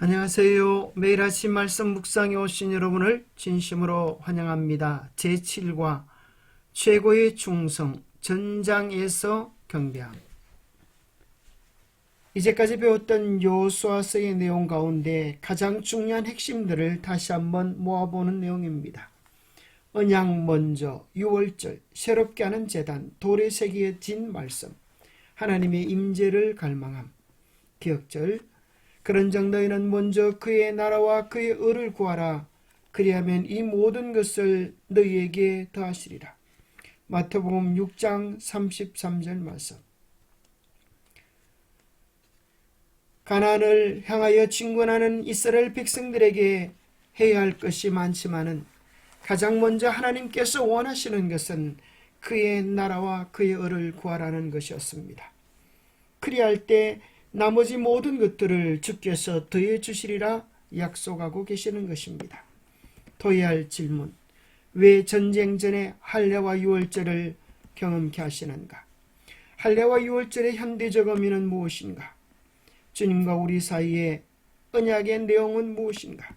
안녕하세요. 매일 아침 말씀 묵상에 오신 여러분을 진심으로 환영합니다. 제7과 최고의 충성 전장에서 경배함. 이제까지 배웠던 여호수아서의 내용 가운데 가장 중요한 핵심들을 다시 한번 모아보는 내용입니다. 언약 먼저, 유월절, 새롭게 하는 제단, 돌에 새겨진 말씀, 하나님의 임재를 갈망함, 기억절, 그런즉 너희는 먼저 그의 나라와 그의 의를 구하라. 그리하면 이 모든 것을 너희에게 더하시리라. 마태복음 6장 33절 말씀. 가나안을 향하여 진군하는 이스라엘 백성들에게 해야 할 것이 많지만은 가장 먼저 하나님께서 원하시는 것은 그의 나라와 그의 의를 구하라는 것이었습니다. 그리할 때 나머지 모든 것들을 주께서 더해 주시리라 약속하고 계시는 것입니다. 더해야 할 질문, 왜 전쟁 전에 할례와 유월절을 경험케 하시는가? 할례와 유월절의 현대적 의미는 무엇인가? 주님과 우리 사이의 언약의 내용은 무엇인가?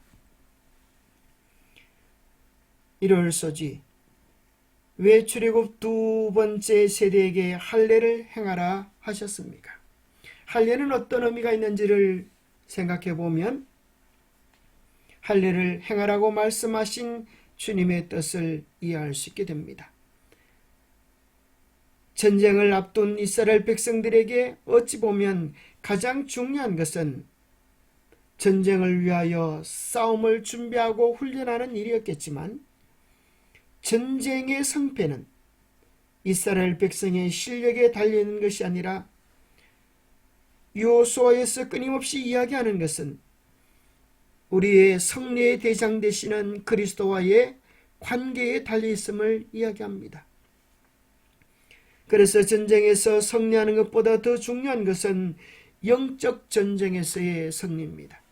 1월 소지, 왜 출애굽 두 번째 세대에게 할례를 행하라 하셨습니까? 할례는 어떤 의미가 있는지를 생각해 보면 할례를 행하라고 말씀하신 주님의 뜻을 이해할 수 있게 됩니다. 전쟁을 앞둔 이스라엘 백성들에게 어찌 보면 가장 중요한 것은 전쟁을 위하여 싸움을 준비하고 훈련하는 일이었겠지만 전쟁의 성패는 이스라엘 백성의 실력에 달려있는 것이 아니라 여호수아에서 끊임없이 이야기하는 것은 우리의 승리의 대장 되시는 그리스도와의 관계에 달려있음을 이야기합니다. 그래서 전쟁에서 승리하는 것보다 더 중요한 것은 영적 전쟁에서의 승리입니다.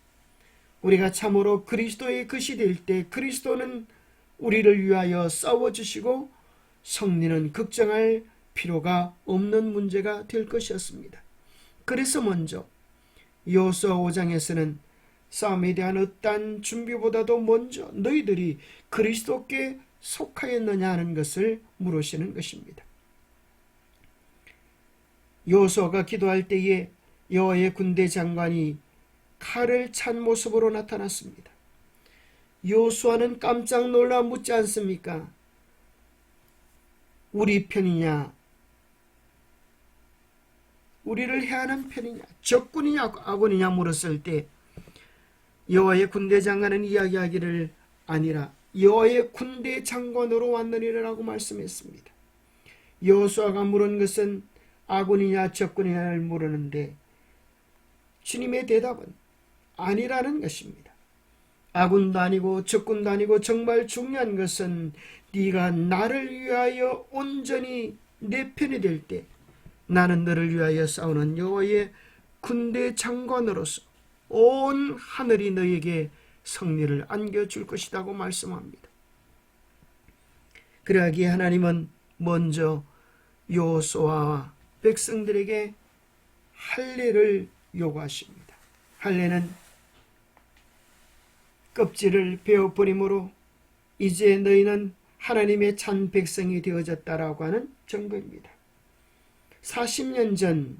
우리가 참으로 그리스도의 것이 될 때 그리스도는 우리를 위하여 싸워주시고 승리는 걱정할 필요가 없는 문제가 될 것이었습니다. 그래서 먼저 여호수아 5장에서는 싸움에 대한 어떠한 준비보다도 먼저 너희들이 그리스도께 속하였느냐 하는 것을 물으시는 것입니다. 여호수아가 기도할 때에 여호와의 군대 장관이 칼을 찬 모습으로 나타났습니다. 여호수아는 깜짝 놀라 묻지 않습니까? 우리 편이냐? 우리를 해하는 편이냐? 적군이냐? 아군이냐? 물었을 때 여호와의 군대 장관은 이야기하기를 아니라 여호와의 군대 장관으로 왔느니라고 말씀했습니다. 여호수아가 물은 것은 아군이냐 적군이냐를 물었는데 주님의 대답은 아니라는 것입니다. 아군도 아니고 적군도 아니고 정말 중요한 것은 네가 나를 위하여 온전히 내 편이 될 때 나는 너를 위하여 싸우는 여호와의 군대 장관으로서 온 하늘이 너에게 승리를 안겨줄 것이라고 말씀합니다. 그러기에 하나님은 먼저 여호수아와 백성들에게 할례를 요구하십니다. 할례는 껍질을 베어버림으로 이제 너희는 하나님의 찬 백성이 되어졌다라고 하는 증거입니다. 40년 전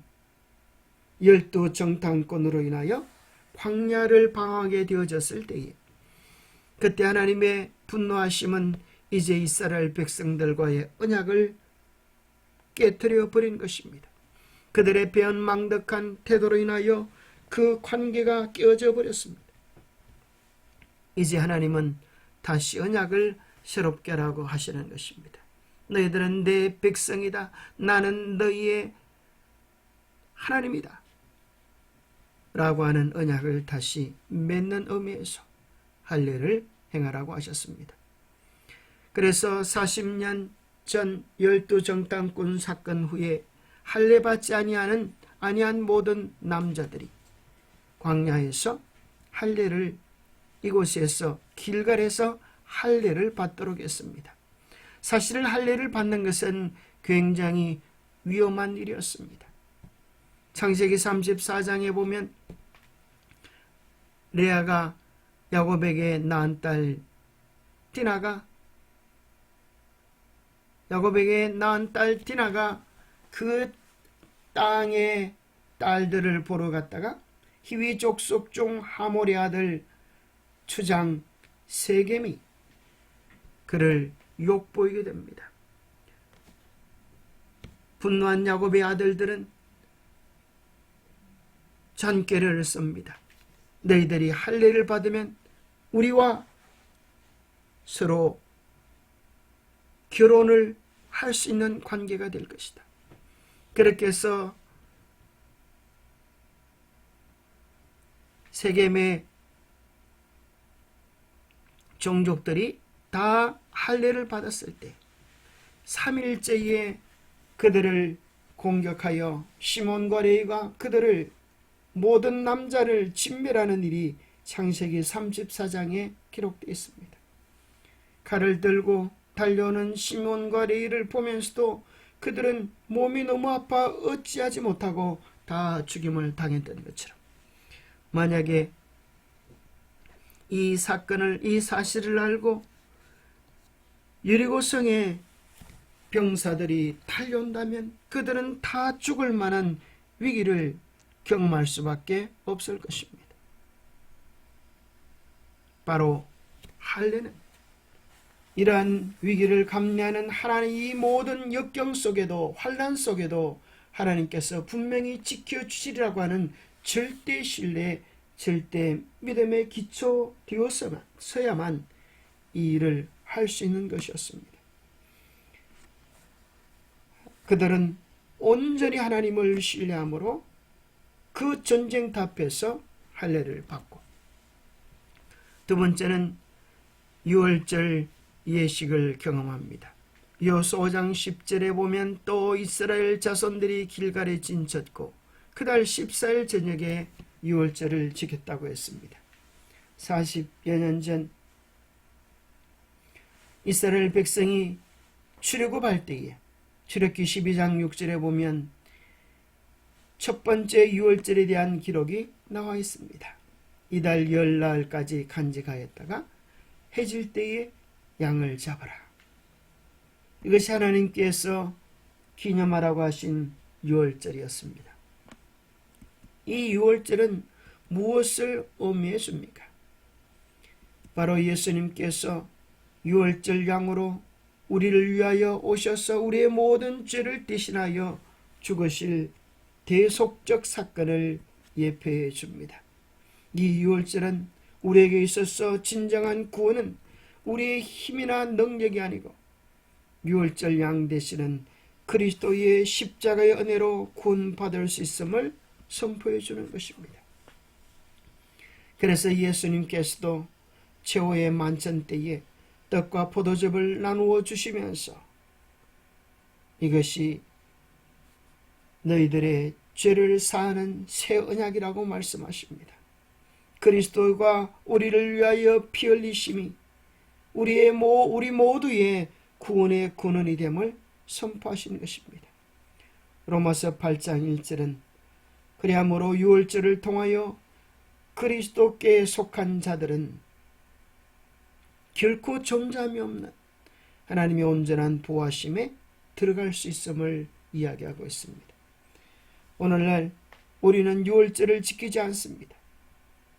12정탐꾼으로 인하여 광야를 방황하게 되어졌을 때에 그때 하나님의 분노하심은 이제 이스라엘 백성들과의 언약을 깨트려 버린 것입니다. 그들의 배은망덕한 태도로 인하여 그 관계가 깨어져 버렸습니다. 이제 하나님은 다시 언약을 새롭게 하라고 하시는 것입니다. 너희들은 내 백성이다. 나는 너희의 하나님이다. 라고 하는 언약을 다시 맺는 의미에서 할례를 행하라고 하셨습니다. 그래서 40년 전 12정탐꾼 사건 후에 할례 받지 아니한 모든 남자들이 광야에서 할례를 이곳에서 길갈에서 할례를 받도록 했습니다. 사실 할례를 받는 것은 굉장히 위험한 일이었습니다. 창세기 34장에 보면 레아가 야곱에게 낳은 딸 디나가 그 땅의 딸들을 보러 갔다가 히위 족속 중 하몰의 아들 추장 세겜이 그를 욕보이게 됩니다. 분노한 야곱의 아들들은 잔꾀를 씁니다. 너희들이 할례를 받으면 우리와 서로 결혼을 할 수 있는 관계가 될 것이다. 그렇게 해서 세겜의 종족들이 다 할례를 받았을 때 3일째에 그들을 공격하여 시몬과 레위가 그들을 모든 남자를 진멸하는 일이 창세기 34장에 기록되어 있습니다. 칼을 들고 달려오는 시몬과 레위를 보면서도 그들은 몸이 너무 아파 어찌하지 못하고 다 죽임을 당했던 것처럼, 만약에 이 사실을 알고 여리고성의 병사들이 달려온다면 그들은 다 죽을 만한 위기를 경험할 수밖에 없을 것입니다. 바로 할례는 이러한 위기를 감내하는 하나님의 모든 역경 속에도, 환난 속에도 하나님께서 분명히 지켜주시리라고 하는 절대 신뢰, 절대 믿음의 기초 되어서야만 이 일을 할 수 있는 것이었습니다. 그들은 온전히 하나님을 신뢰함으로 그 전쟁터 앞에서 할례를 받고, 두 번째는 유월절 예식을 경험합니다. 여호수아 5장 10절에 보면 또 이스라엘 자손들이 길갈에 진쳤고 그달 14일 저녁에 유월절을 지켰다고 했습니다. 40여 년 전 이스라엘 백성이 출애굽할 때에 출애굽기 12장 6절에 보면 첫 번째 유월절에 대한 기록이 나와 있습니다. 이달 열날까지 간직하였다가 해질 때에 양을 잡아라. 이것이 하나님께서 기념하라고 하신 유월절이었습니다. 이 유월절은 무엇을 의미해 줍니까? 바로 예수님께서 유월절 양으로 우리를 위하여 오셔서 우리의 모든 죄를 대신하여 죽으실 대속적 사건을 예표해 줍니다. 이 유월절은 우리에게 있어서 진정한 구원은 우리의 힘이나 능력이 아니고 유월절 양 되시는 그리스도의 십자가의 은혜로 구원받을 수 있음을 선포해 주는 것입니다. 그래서 예수님께서도 최후의 만찬 때에 떡과 포도즙을 나누어 주시면서 이것이 너희들의 죄를 사하는 새 언약이라고 말씀하십니다. 그리스도가 우리를 위하여 피 흘리심이 우리 모두의 구원의 근원이 됨을 선포하신 것입니다. 로마서 8장 1절은 그리하므로 유월절을 통하여 그리스도께 속한 자들은 결코 정잠이 없는 하나님의 온전한 보호하심에 들어갈 수 있음을 이야기하고 있습니다. 오늘날 우리는 유월절을 지키지 않습니다.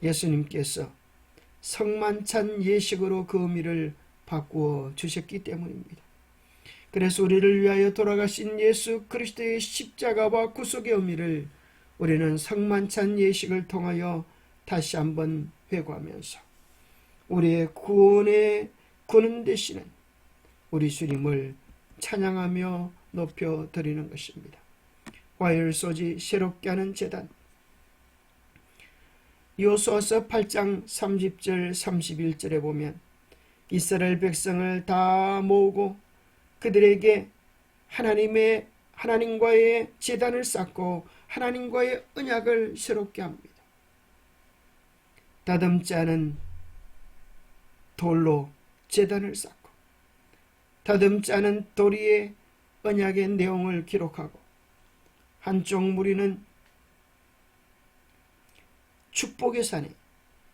예수님께서 성만찬 예식으로 그 의미를 바꾸어 주셨기 때문입니다. 그래서 우리를 위하여 돌아가신 예수 그리스도의 십자가와 구속의 의미를 우리는 성만찬 예식을 통하여 다시 한번 회고하면서 우리의 구원의 근원 되시는 우리 주님을 찬양하며 높여 드리는 것입니다. 과일소지 새롭게 하는 제단, 여호수아서 8장 30절 31절에 보면 이스라엘 백성을 다 모으고 그들에게 하나님과의 제단을 쌓고 하나님과의 언약을 새롭게 합니다. 다듬지 않은 돌로 제단을 쌓고 다듬지 않은 돌 위에 언약의 내용을 기록하고 한쪽 무리는 축복의 산에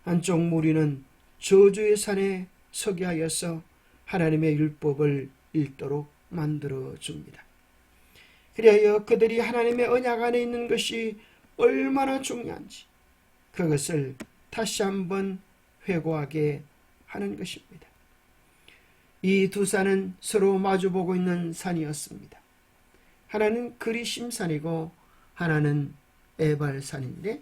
한쪽 무리는 저주의 산에 서게 하여서 하나님의 율법을 읽도록 만들어 줍니다. 그리하여 그들이 하나님의 언약 안에 있는 것이 얼마나 중요한지 그것을 다시 한번 회고하게 하는 것입니다. 이 두 산은 서로 마주보고 있는 산이었습니다. 하나는 그리심산이고 하나는 에발산인데,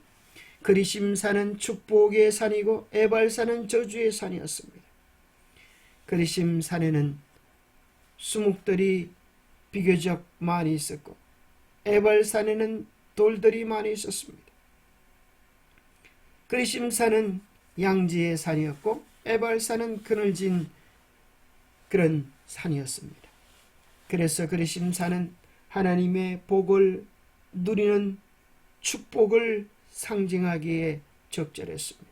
그리심산은 축복의 산이고 에발산은 저주의 산이었습니다. 그리심산에는 수목들이 비교적 많이 있었고 에발산에는 돌들이 많이 있었습니다. 그리심산은 양지의 산이었고 에발산은 그늘진 그런 산이었습니다. 그래서 그리심산은 하나님의 복을 누리는 축복을 상징하기에 적절했습니다.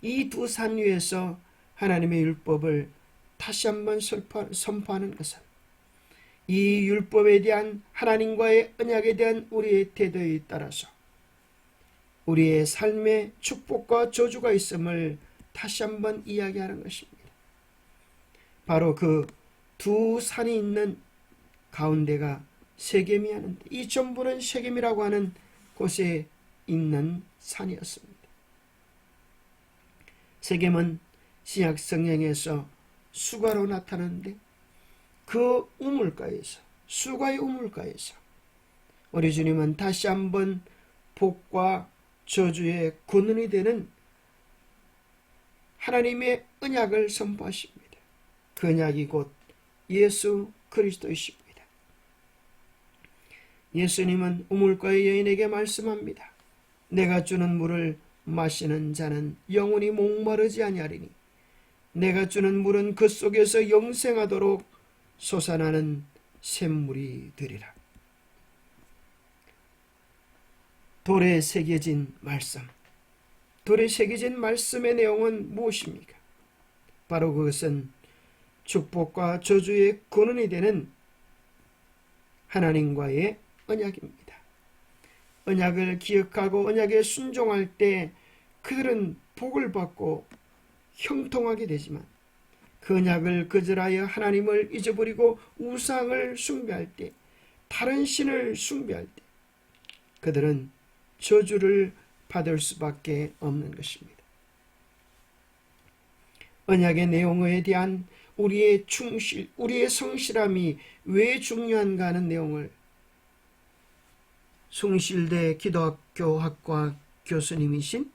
이 두 산 위에서 하나님의 율법을 다시 한번 선포하는 것은 이 율법에 대한 하나님과의 언약에 대한 우리의 태도에 따라서 우리의 삶에 축복과 저주가 있음을 다시 한번 이야기하는 것입니다. 바로 그 두 산이 있는 가운데가 세겜이 하는데, 이 전부는 세겜이라고 하는 곳에 있는 산이었습니다. 세겜은 신약 성경에서 수가로 나타나는데, 그 우물가에서, 수가의 우물가에서 우리 주님은 다시 한번 복과 저주의 근원이 되는 하나님의 언약을 선포하십니다. 그 언약이 곧 예수 그리스도이십니다. 예수님은 우물가의 여인에게 말씀합니다. 내가 주는 물을 마시는 자는 영원히 목마르지 아니하리니 내가 주는 물은 그 속에서 영생하도록 솟아나는 샘물이 되리라. 돌에 새겨진 말씀, 돌에 새겨진 말씀의 내용은 무엇입니까? 바로 그것은 축복과 저주의 근원이 되는 하나님과의 언약입니다. 언약을 기억하고 언약에 순종할 때 그들은 복을 받고 형통하게 되지만, 그 언약을 거절하여 하나님을 잊어버리고 우상을 숭배할 때, 다른 신을 숭배할 때 그들은 저주를 받을 수밖에 없는 것입니다. 언약의 내용에 대한 우리의 성실함이 왜 중요한가 하는 내용을 숭실대 기독교 학과 교수님이신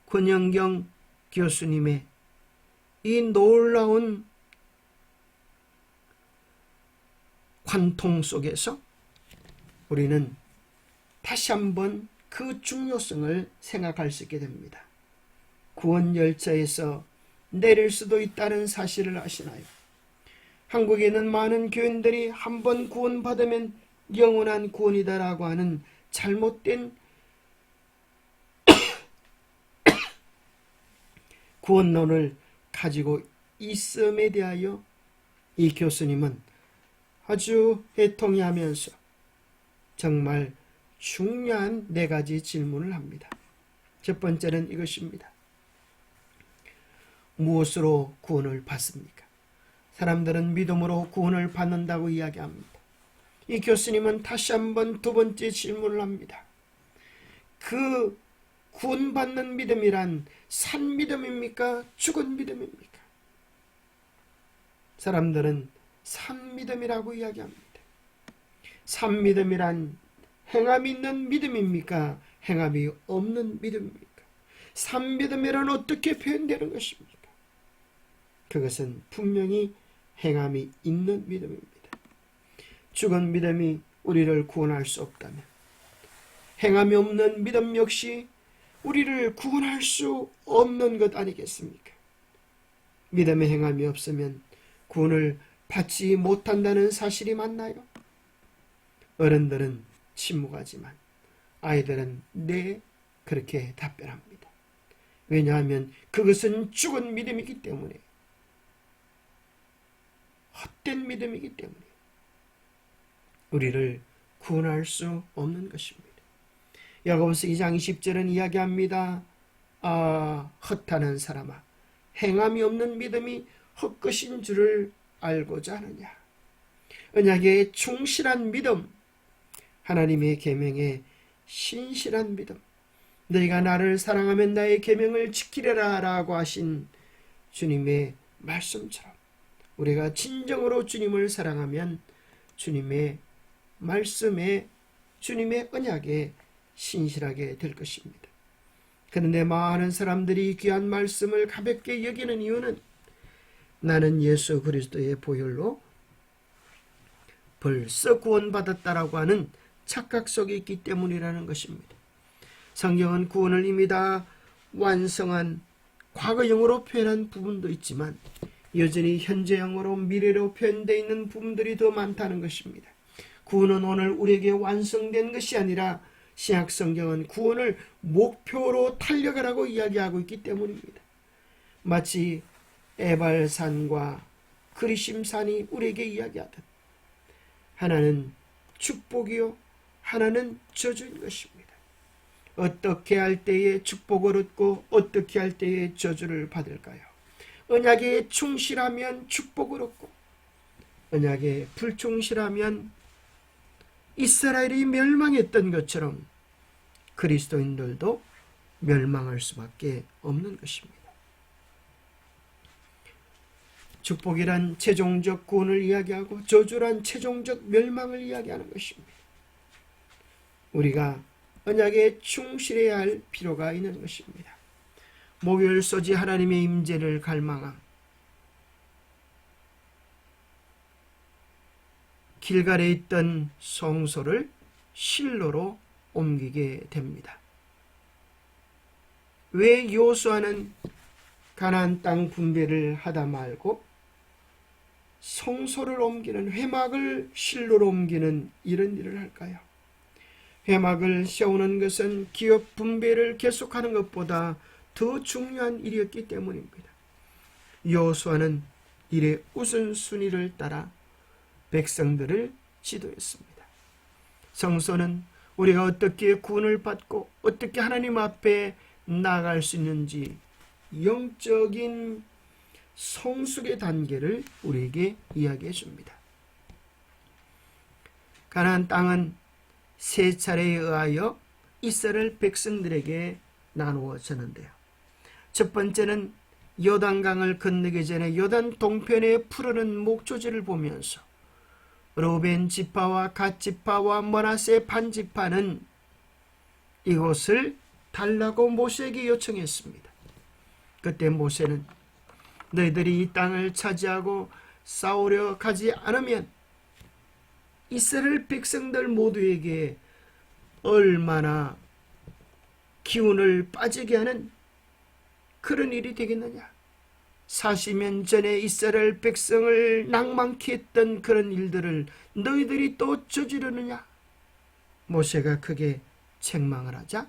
권영경 교수님의 이 놀라운 관통 속에서 우리는 다시 한번 그 중요성을 생각할 수 있게 됩니다. 구원 열차에서 내릴 수도 있다는 사실을 아시나요? 한국에 있는 많은 교인들이 한번 구원받으면 영원한 구원이다라고 하는 잘못된 구원론을 가지고 있음에 대하여 이 교수님은 아주 애통해하면서 정말 중요한 4가지 질문을 합니다. 첫 번째는 이것입니다. 무엇으로 구원을 받습니까? 사람들은 믿음으로 구원을 받는다고 이야기합니다. 이 교수님은 다시 한번 두 번째 질문을 합니다. 그 구원받는 믿음이란 산 믿음입니까? 죽은 믿음입니까? 사람들은 산 믿음이라고 이야기합니다. 산 믿음이란 행함이 있는 믿음입니까? 행함이 없는 믿음입니까? 산 믿음이란 어떻게 표현되는 것입니까? 그것은 분명히 행함이 있는 믿음입니다. 죽은 믿음이 우리를 구원할 수 없다면 행함이 없는 믿음 역시 우리를 구원할 수 없는 것 아니겠습니까? 믿음의 행함이 없으면 구원을 받지 못한다는 사실이 맞나요? 어른들은 침묵하지만 아이들은 네, 그렇게 답변합니다. 왜냐하면 그것은 죽은 믿음이기 때문에, 헛된 믿음이기 때문에 우리를 구원할 수 없는 것입니다. 야고보서 2장 20절은 이야기합니다. 헛하는 사람아, 행함이 없는 믿음이 헛것인 줄을 알고자 하느냐. 언약의 충실한 믿음, 하나님의 계명에 신실한 믿음, 너희가 나를 사랑하면 나의 계명을 지키리라 라고 하신 주님의 말씀처럼 우리가 진정으로 주님을 사랑하면 주님의 말씀에, 주님의 언약에 신실하게 될 것입니다. 그런데 많은 사람들이 귀한 말씀을 가볍게 여기는 이유는 나는 예수 그리스도의 보혈로 벌써 구원받았다라고 하는 착각 속에 있기 때문이라는 것입니다. 성경은 구원을 이미 다 완성한 과거형으로 표현한 부분도 있지만 여전히 현재형으로 미래로 표현되어 있는 부분들이 더 많다는 것입니다. 구원은 오늘 우리에게 완성된 것이 아니라 신약 성경은 구원을 목표로 달려가라고 이야기하고 있기 때문입니다. 마치 에발산과 그리심산이 우리에게 이야기하듯 하나는 축복이요 하나는 저주인 것입니다. 어떻게 할 때에 축복을 얻고 어떻게 할 때에 저주를 받을까요? 언약에 충실하면 축복을 얻고 언약에 불충실하면 이스라엘이 멸망했던 것처럼 그리스도인들도 멸망할 수밖에 없는 것입니다. 축복이란 최종적 구원을 이야기하고 저주란 최종적 멸망을 이야기하는 것입니다. 우리가 언약에 충실해야 할 필요가 있는 것입니다. 목요일 소지 하나님의 임재를 갈망함. 길갈에 있던 성소를 실로로 옮기게 됩니다. 왜 여호수아는 가나안 땅 분배를 하다 말고 성소를 옮기는, 회막을 실로로 옮기는 이런 일을 할까요? 회막을 세우는 것은 기업 분배를 계속하는 것보다 더 중요한 일이었기 때문입니다. 여호수아는 일의 우선순위를 따라 백성들을 지도했습니다. 성소는 우리가 어떻게 구원을 받고 어떻게 하나님 앞에 나아갈 수 있는지 영적인 성숙의 단계를 우리에게 이야기해 줍니다. 가나안 땅은 세 차례에 의하여 이스라엘 백성들에게 나누어졌는데요. 첫 번째는 요단강을 건너기 전에 요단 동편에 푸르는 목조지를 보면서 르우벤 지파와 갓 지파와 므낫세 반 지파는 이곳을 달라고 모세에게 요청했습니다. 그때 모세는 너희들이 이 땅을 차지하고 싸우려 가지 않으면 이스라엘 백성들 모두에게 얼마나 기운을 빠지게 하는 그런 일이 되겠느냐. 40년 전에 이스라엘 백성을 낭만케 했던 그런 일들을 너희들이 또 저지르느냐. 모세가 크게 책망을 하자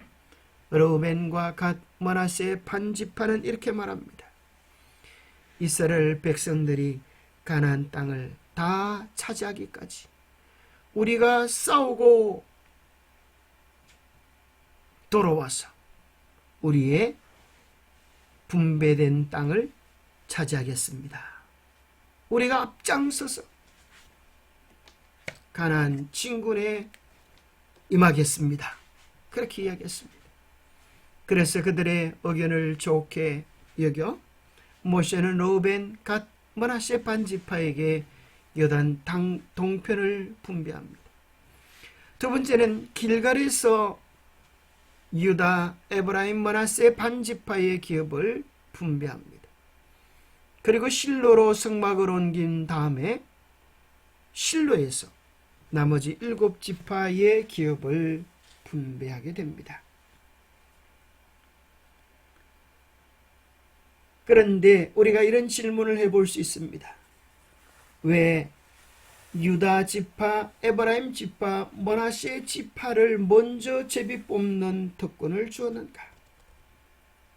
르우벤과 갓 므낫세 반 지파는 이렇게 말합니다. 이스라엘 백성들이 가나안 땅을 다 차지하기까지 우리가 싸우고 돌아와서 우리의 분배된 땅을 차지하겠습니다. 우리가 앞장서서 가나안 진군에 임하겠습니다. 그렇게 이야기했습니다. 그래서 그들의 의견을 좋게 여겨 모세는 르우벤, 갓, 므낫세 반 지파에게 요단 동편을 분배합니다. 두 번째는 길갈에서 유다, 에브라임, 므낫세 반 지파의 기업을 분배합니다. 그리고 실로로 성막을 옮긴 다음에 실로에서 나머지 7지파의 기업을 분배하게 됩니다. 그런데 우리가 이런 질문을 해볼 수 있습니다. 왜 유다 지파, 에브라임 지파, 므낫세 지파를 먼저 제비 뽑는 특권을 주었는가?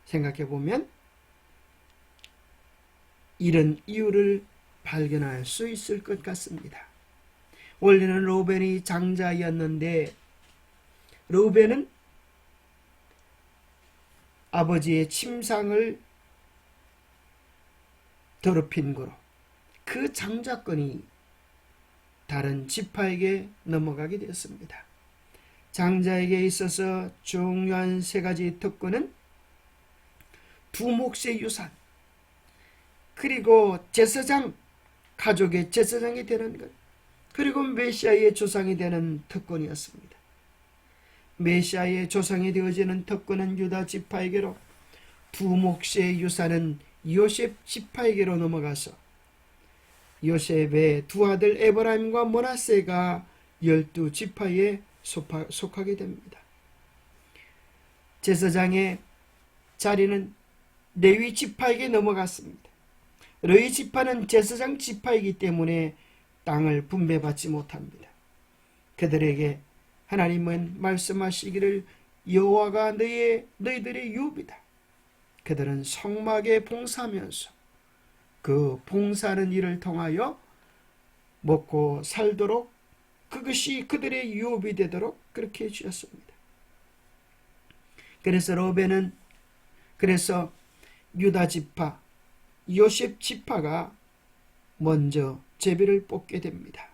생각해보면 이런 이유를 발견할 수 있을 것 같습니다. 원래는 르우벤이 장자였는데 르우벤은 아버지의 침상을 더럽힌 거로 그 장자권이 다른 지파에게 넘어가게 되었습니다. 장자에게 있어서 중요한 세 가지 특권은 두 몫의 유산, 그리고 제사장, 가족의 제사장이 되는 것, 그리고 메시아의 조상이 되는 특권이었습니다. 메시아의 조상이 되어지는 특권은 유다 지파에게로, 두 몫의 유산은 요셉 지파에게로 넘어가서 요셉의 두 아들 에브라임과 므낫세가 12지파에 속하게 됩니다. 제사장의 자리는 레위 지파에게 넘어갔습니다. 레위 지파는 제사장 지파이기 때문에 땅을 분배받지 못합니다. 그들에게 하나님은 말씀하시기를 여호와가 너희들의 유업이다. 그들은 성막에 봉사하면서 그 봉사하는 일을 통하여 먹고 살도록, 그것이 그들의 유업이 되도록 그렇게 해주셨습니다. 그래서 유다 지파, 요셉 지파가 먼저 제비를 뽑게 됩니다.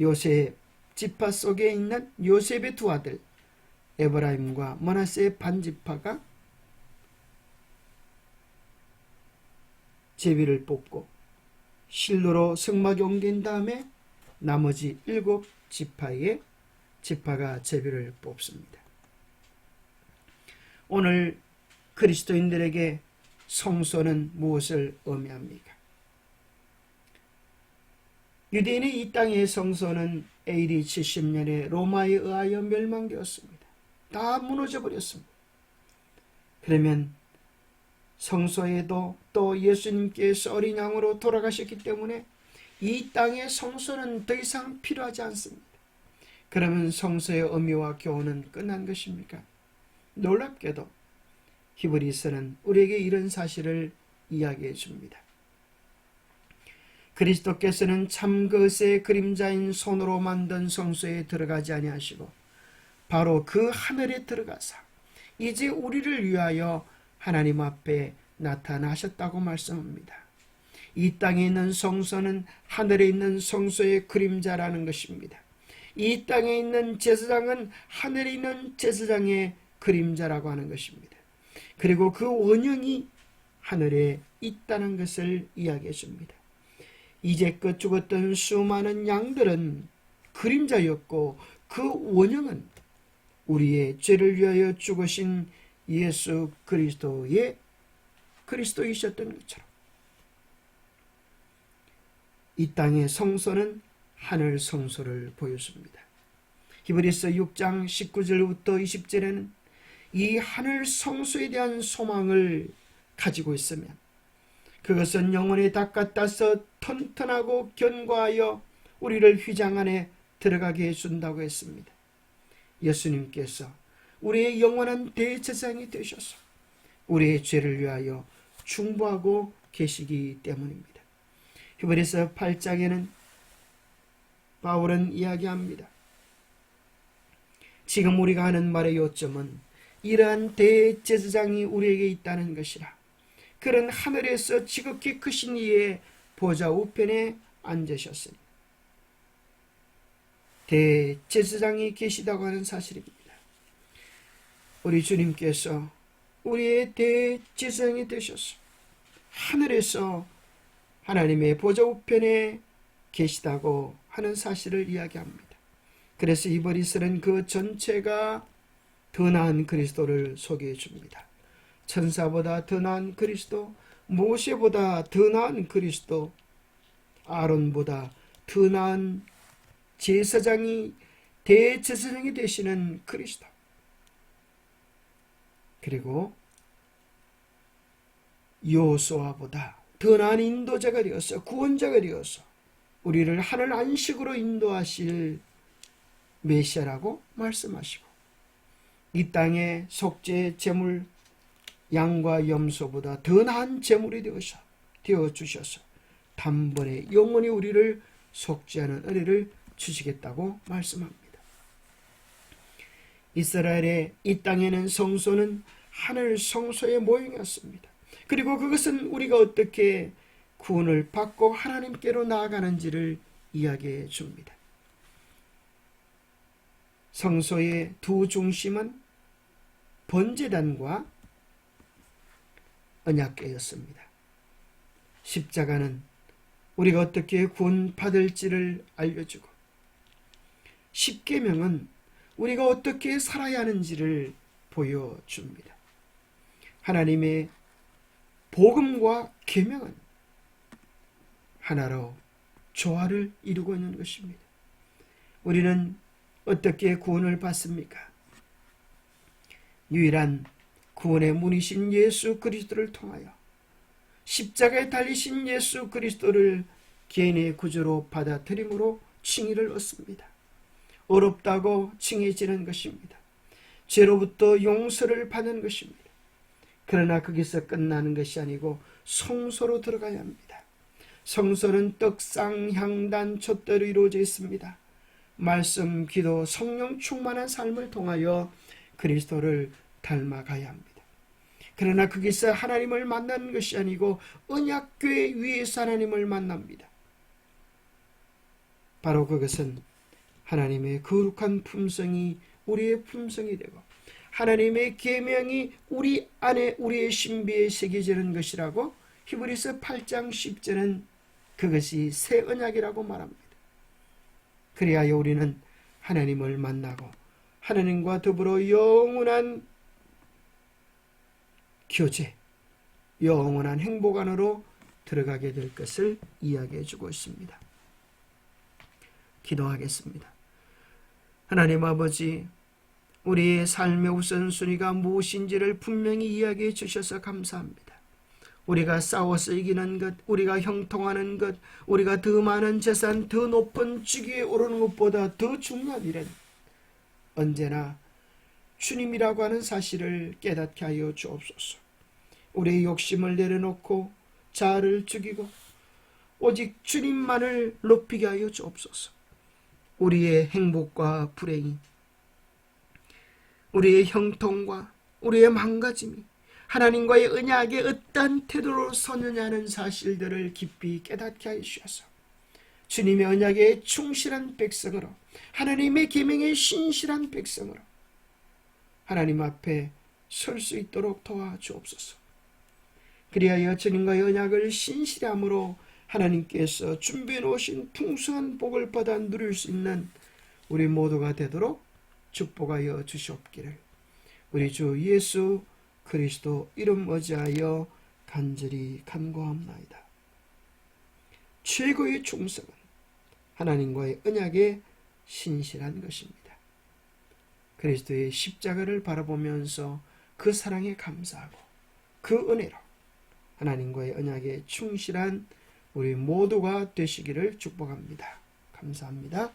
요셉 지파 속에 있는 요셉의 두 아들 에브라임과 므낫세의 반지파가 제비를 뽑고 실로로 성막에 옮긴 다음에 나머지 7지파가 제비를 뽑습니다. 오늘 그리스도인들에게 성소는 무엇을 의미합니까? 유대인의 이 땅의 성소는 AD 70년에 로마에 의하여 멸망되었습니다. 다 무너져 버렸습니다. 그러면 성소에도 또 예수님께서 어린 양으로 돌아가셨기 때문에 이 땅의 성소는 더 이상 필요하지 않습니다. 그러면 성소의 의미와 교훈은 끝난 것입니까? 놀랍게도 히브리서는 우리에게 이런 사실을 이야기해 줍니다. 그리스도께서는 참것의 그림자인 손으로 만든 성소에 들어가지 아니하시고 바로 그 하늘에 들어가사 이제 우리를 위하여 하나님 앞에 나타나셨다고 말씀합니다. 이 땅에 있는 성소는 하늘에 있는 성소의 그림자라는 것입니다. 이 땅에 있는 제사장은 하늘에 있는 제사장의 그림자라고 하는 것입니다. 그리고 그 원형이 하늘에 있다는 것을 이야기해 줍니다. 이제껏 죽었던 수많은 양들은 그림자였고 그 원형은 우리의 죄를 위하여 죽으신 예수 그리스도이셨던 것처럼 이 땅의 성소는 하늘 성소를 보여줍니다. 히브리서 6장 19절부터 20절에는 이 하늘 성소에 대한 소망을 가지고 있으면 그것은 영혼의 닦아따서 튼튼하고 견고하여 우리를 휘장 안에 들어가게 해준다고 했습니다. 예수님께서 우리의 영원한 대제사장이 되셔서 우리의 죄를 위하여 중보하고 계시기 때문입니다. 히브리서 8장에는 바울은 이야기합니다. 지금 우리가 하는 말의 요점은 이러한 대제사장이 우리에게 있다는 것이라. 그는 하늘에서 지극히 크신 이의 보좌 우편에 앉으셨으니 대제사장이 계시다고 하는 사실입니다. 우리 주님께서 우리의 대제사장이 되셔서 하늘에서 하나님의 보좌 우편에 계시다고 하는 사실을 이야기합니다. 그래서 히브리서는 그 전체가 더 나은 그리스도를 소개해 줍니다. 천사보다 더 나은 그리스도, 모세보다 더 나은 그리스도, 아론보다 더 나은 제사장이 대제사장이 되시는 그리스도, 그리고 여호수아보다 더 나은 인도자가 되어서 구원자가 되어서 우리를 하늘 안식으로 인도하실 메시아라고 말씀하시고 이 땅의 속죄 제물 양과 염소보다 더 나은 제물이 되어 주셔서 단번에 영원히 우리를 속죄하는 은혜를 주시겠다고 말씀합니다. 이스라엘의 이 땅에는 성소는 하늘 성소의 모형이었습니다. 그리고 그것은 우리가 어떻게 구원을 받고 하나님께로 나아가는지를 이야기해 줍니다. 성소의 두 중심은 번제단과 언약궤였습니다. 십자가는 우리가 어떻게 구원받을지를 알려주고, 십계명은 우리가 어떻게 살아야 하는지를 보여줍니다. 하나님의 복음과 계명은 하나로 조화를 이루고 있는 것입니다. 우리는 어떻게 구원을 받습니까? 유일한 구원의 문이신 예수 그리스도를 통하여 십자가에 달리신 예수 그리스도를 개인의 구주로 받아들임으로 칭의를 얻습니다. 어렵다고 칭해지는 것입니다. 죄로부터 용서를 받는 것입니다. 그러나 거기서 끝나는 것이 아니고 성소로 들어가야 합니다. 성소는 떡상, 향단, 촛대로 이루어져 있습니다. 말씀, 기도, 성령 충만한 삶을 통하여 그리스도를 닮아가야 합니다. 그러나 거기서 하나님을 만나는 것이 아니고 언약궤 위에서 하나님을 만납니다. 바로 그것은 하나님의 거룩한 품성이 우리의 품성이 되고 하나님의 계명이 우리 안에 우리의 신비에 새겨지는 것이라고 히브리서 8장 10절은 그것이 새 언약이라고 말합니다. 그리하여 우리는 하나님을 만나고 하나님과 더불어 영원한 교제, 영원한 행복 안으로 들어가게 될 것을 이야기해 주고 있습니다. 기도하겠습니다. 하나님 아버지, 우리의 삶의 우선순위가 무엇인지를 분명히 이야기해 주셔서 감사합니다. 우리가 싸워서 이기는 것, 우리가 형통하는 것, 우리가 더 많은 재산, 더 높은 직위에 오르는 것보다 더 중요한 일은 언제나 주님이라고 하는 사실을 깨닫게 하여 주옵소서. 우리의 욕심을 내려놓고 자아를 죽이고 오직 주님만을 높이게 하여 주옵소서. 우리의 행복과 불행이, 우리의 형통과 우리의 망가짐이 하나님과의 언약에 어떠한 태도로 서느냐는 사실들을 깊이 깨닫게 하여 주셔서 주님의 언약에 충실한 백성으로, 하나님의 계명에 신실한 백성으로 하나님 앞에 설 수 있도록 도와주옵소서. 그리하여 주님과의 언약을 신실함으로 하나님께서 준비해 놓으신 풍성한 복을 받아 누릴 수 있는 우리 모두가 되도록 축복하여 주시옵기를 우리 주 예수 그리스도 이름 의지하여 간절히 간구합나이다. 최고의 충성은 하나님과의 언약에 신실한 것입니다. 그리스도의 십자가를 바라보면서 그 사랑에 감사하고 그 은혜로 하나님과의 언약에 충실한 우리 모두가 되시기를 축복합니다. 감사합니다.